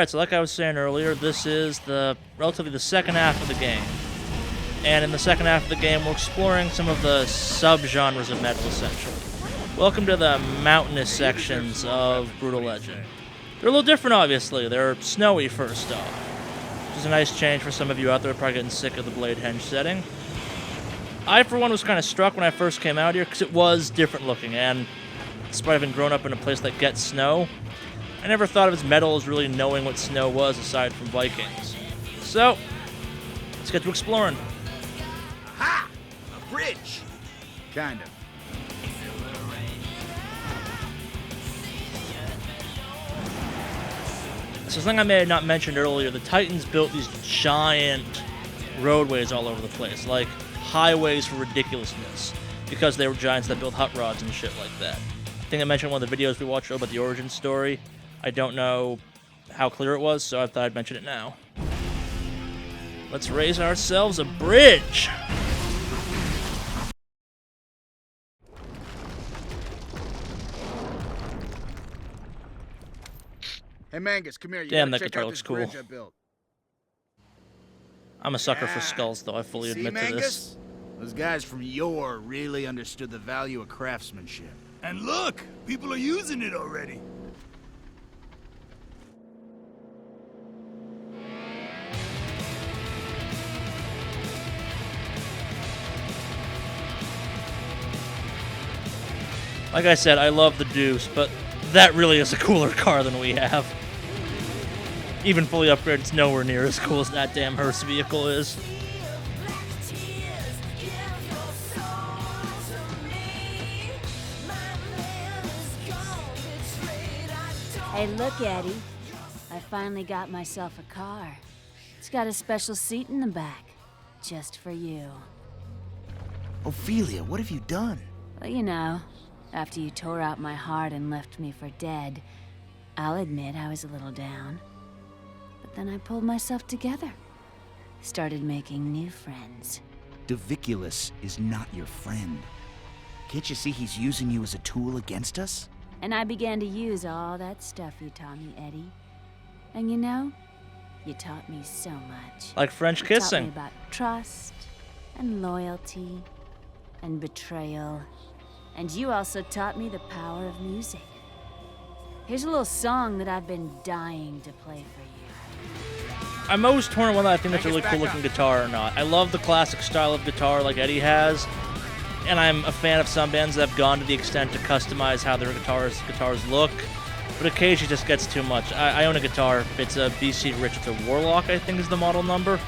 Alright, so like I was saying earlier, this is relatively the second half of the game. And in the second half of the game, we're exploring some of the subgenres of metal, essentially. Welcome to the mountainous sections of Brutal Legend. They're a little different, obviously. They're snowy, first off, which is a nice change for some of you out there probably getting sick of the Blade Henge setting. I, for one, was kind of struck when I first came out here because it was different looking, and despite having grown up in a place that gets snow, I never thought of as metal as really knowing what snow was aside from Vikings. So, let's get to exploring. Ha! A bridge! Kind of. So something I may have not mentioned earlier, the Titans built these giant roadways all over the place, like highways for ridiculousness, because they were giants that built hot rods and shit like that. I think I mentioned in one of the videos we watched about the origin story. I don't know how clear it was, so I thought I'd mention it now. Let's raise ourselves a bridge! Hey Mangus, come here. You Damn, gotta that check guitar out looks this cool. bridge I built. I'm a sucker for skulls, though, I fully See, admit to Mangus? this. Those guys from yore really understood the value of craftsmanship. And look, people are using it already. Like I said, I love the Deuce, but that really is a cooler car than we have. Even fully upgraded, it's nowhere near as cool as that damn hearse vehicle is. Hey, look, Eddie. I finally got myself a car. It's got a special seat in the back, just for you. Ophelia, what have you done? Well, you know, after you tore out my heart and left me for dead, I'll admit I was a little down. But then I pulled myself together. Started making new friends. Daviculus is not your friend. Can't you see he's using you as a tool against us? And I began to use all that stuff you taught me, Eddie. And you know, you taught me so much. Like French You taught me kissing. about trust, and loyalty, and betrayal. And you also taught me the power of music. Here's a little song that I've been dying to play for you. I'm always torn on whether I think that's a really cool looking guitar or not. I love the classic style of guitar like Eddie has, and I'm a fan of some bands that have gone to the extent to customize how their guitars look, but occasionally it just gets too much. I own a guitar. It's a BC Rich. It's a Warlock, I think is the model number.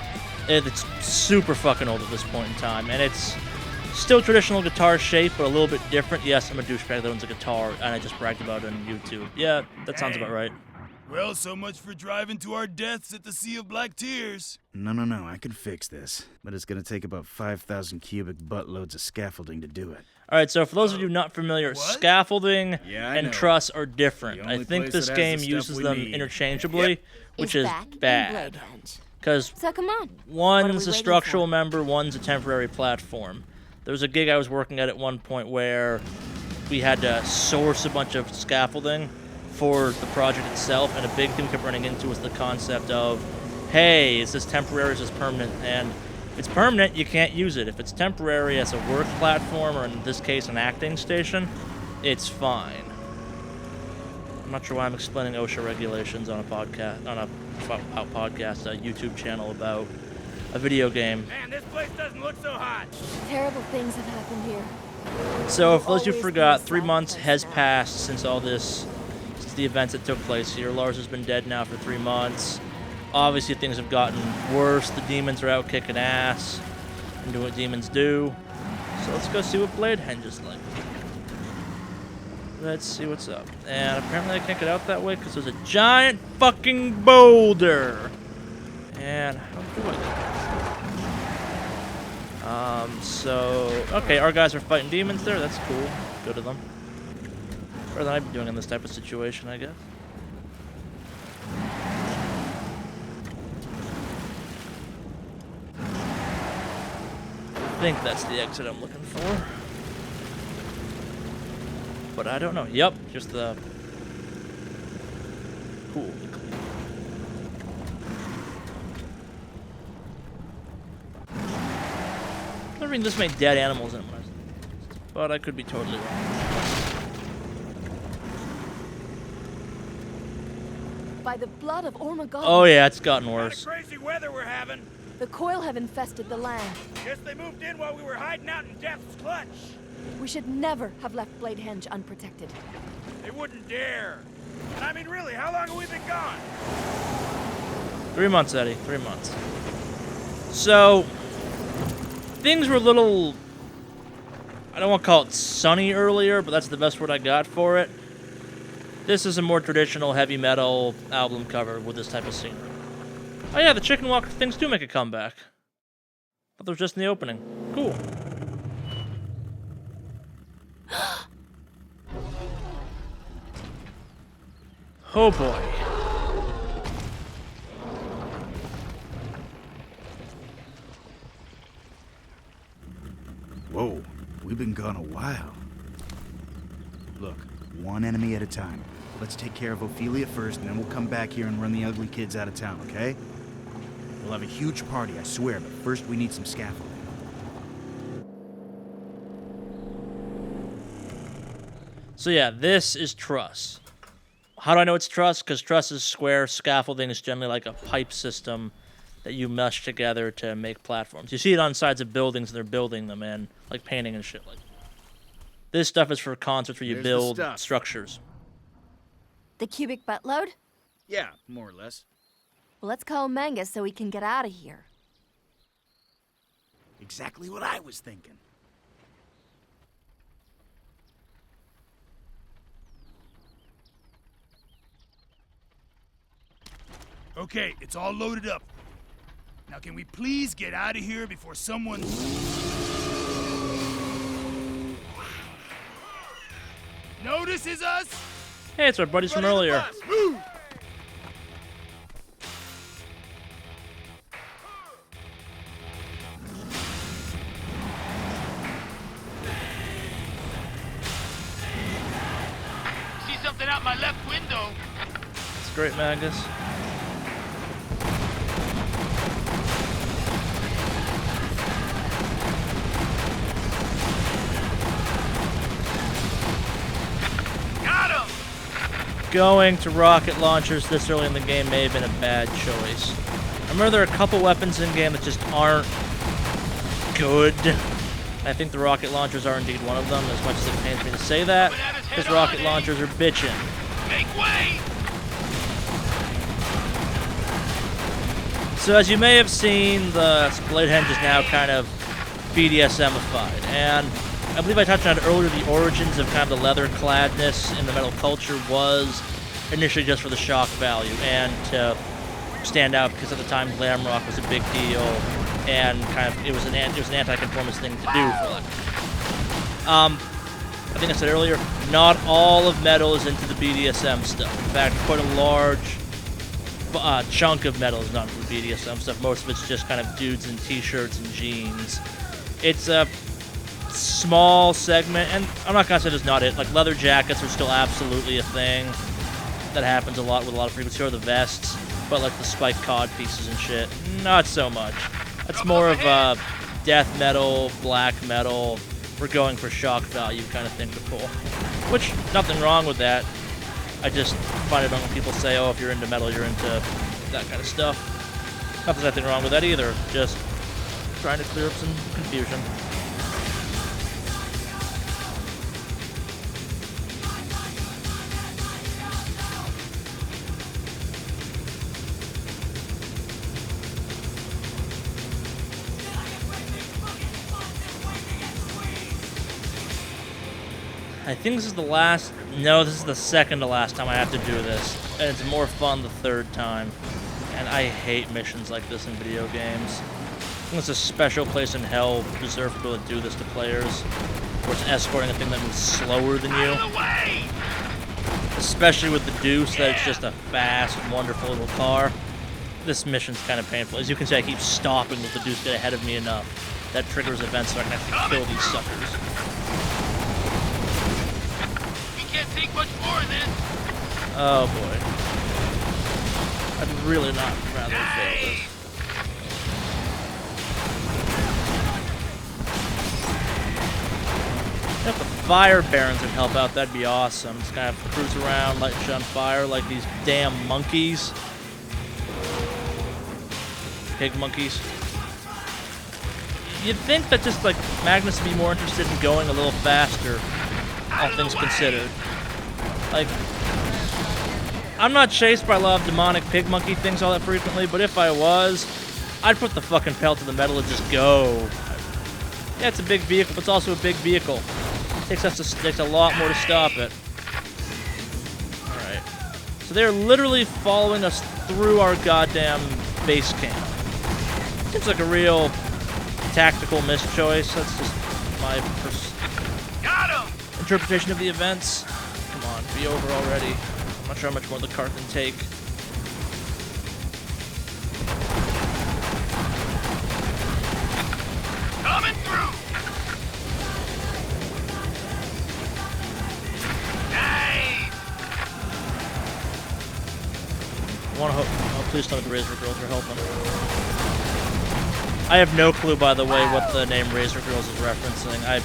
It's super fucking old at this point in time, and it's still traditional guitar shape, but a little bit different. Yes, I'm a douchebag that owns a guitar, and I just bragged about it on YouTube. Yeah, that sounds about right. Well, so much for driving to our deaths at the Sea of Black Tears. No, I can fix this. But it's gonna take about 5,000 cubic buttloads of scaffolding to do it. Alright, so for those of you not familiar, scaffolding Yeah, I and know. truss are different. The I only think place this that has game the stuff uses we them need. interchangeably, which is back in bad. Bladehenge. Because So come on. What are we one's a waiting structural for? member, one's a temporary platform. There was a gig I was working at one point where we had to source a bunch of scaffolding for the project itself, and a big thing we kept running into was the concept of, hey, is this temporary, is this permanent? And if it's permanent, you can't use it. If it's temporary as a work platform, or in this case, an acting station, it's fine. I'm not sure why I'm explaining OSHA regulations on a podcast, a YouTube channel about a video game. Man, this place doesn't look so hot. Terrible things have happened here. So, for those of you who Always forgot, been 3 months has self-defense. passed since the events that took place here. Lars has been dead now for 3 months. Obviously, things have gotten worse. The demons are out kicking ass and doing what demons do. So let's go see what Bladehenge is like. Let's see what's up. And apparently I can't get out that way because there's a giant fucking boulder. And how do I get there? Okay, our guys are fighting demons there. That's cool. Go to them. Better than I'd be doing in this type of situation, I guess. I think that's the exit I'm looking for. But I don't know. Yep, just the... Cool. remembering this many dead animals in it, but I could be totally wrong. By the blood of Ormagon, Oh yeah, it's gotten worse. Crazy weather we're having. the Coil have infested the land. Guess they moved in while we were hiding out in Death's clutch. We should never have left Bladehenge unprotected. They wouldn't dare. And I mean, really, how long have we been gone? 3 months, Eddie. 3 months. So, things were a little... I don't want to call it sunny earlier, but that's the best word I got for it. This is a more traditional heavy metal album cover with this type of scenery. Oh yeah, the chicken walk things do make a comeback. Thought that was just in the opening. Cool. Oh boy. Whoa, we've been gone a while. Look, one enemy at a time. Let's take care of Ophelia first, and then we'll come back here and run the ugly kids out of town, okay? We'll have a huge party, I swear, but first we need some scaffolding. So yeah, this is truss. How do I know it's truss? Because truss is square, scaffolding is generally like a pipe system that you mesh together to make platforms. You see it on sides of buildings, and they're building them in, like painting and shit like that. This stuff is for concerts where you There's the build stuff. structures. The cubic buttload? Yeah, more or less. Well, let's call Mangus so we can get out of here. Exactly what I was thinking. Okay, it's all loaded up. Now can we please get out of here before someone... notices us? Hey, it's our buddies from earlier. Move! See something out my left window. It's great, Magus. Got him! Going to rocket launchers this early in the game may have been a bad choice. I remember there are a couple weapons in game that just aren't good. I think the rocket launchers are indeed one of them, as much as it pains me to say that, because rocket launchers are bitchin'. Make way! So as you may have seen, the Bladehenge is now kind of BDSM-ified, and I believe I touched on it earlier, the origins of kind of the leather cladness in the metal culture was initially just for the shock value and to stand out, because at the time glam rock was a big deal, and kind of it was an anti-conformist thing to do for that. I think I said earlier, not all of metal is into the BDSM stuff. In fact, quite a large chunk of metal is not into the BDSM stuff. Most of it's just kind of dudes in t-shirts and jeans. It's a small segment, and I'm not gonna say there's not it. Like leather jackets are still absolutely a thing. That happens a lot with a lot of frequency, or the vests, but like the spiked cod pieces and shit, not so much. That's more of a death metal, black metal, we're going for shock value kind of thing to pull. Which, nothing wrong with that. I just find it when people say, oh, if you're into metal, you're into that kind of stuff. Not there's nothing wrong with that either, just trying to clear up some confusion. I think this is the last... No, this is the second to last time I have to do this. And it's more fun the third time. And I hate missions like this in video games. I think it's a special place in hell reserved for people to do this to players. Where it's escorting a thing that moves slower than you. Out of the way! Especially with the Deuce, that it's just a fast, wonderful little car. This mission's kind of painful. As you can see, I keep stopping with the Deuce get ahead of me enough. That triggers events so I can actually kill these suckers. Can't take much more of this. Oh boy. I'd really not rather fail this. If the Fire Barons would help out, that'd be awesome. Just kind of cruise around, light shit on fire like these damn monkeys. Pig monkeys. You'd think that just like Magnus would be more interested in going a little faster, all things considered. Like, I'm not chased by a lot of demonic pig monkey things all that frequently, but if I was, I'd put the fucking pedal to the metal and just go. Yeah, it's a big vehicle, but it's also a big vehicle. Takes a lot more to stop it. Alright. So they're literally following us through our goddamn base camp. Seems like a real tactical mischoice. That's just my interpretation of the events. Come on, be over already. I'm not sure how much more the car can take. Coming through. Nice. I want to hope. Oh, please tell me the Razor Girls are helping. I have no clue, by the way, what the name Razor Girls is referencing. I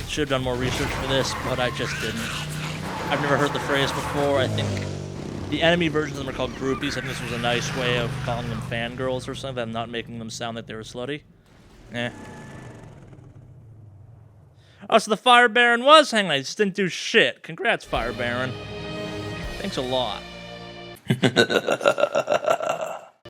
should have done more research for this, but I just didn't. I've never heard the phrase before. I think the enemy versions of them are called groupies. I think this was a nice way of calling them fangirls or something, not making them sound like they were slutty. Eh. Oh, so the Fire Baron was hanging out. He just didn't do shit. Congrats, Fire Baron. Thanks a lot.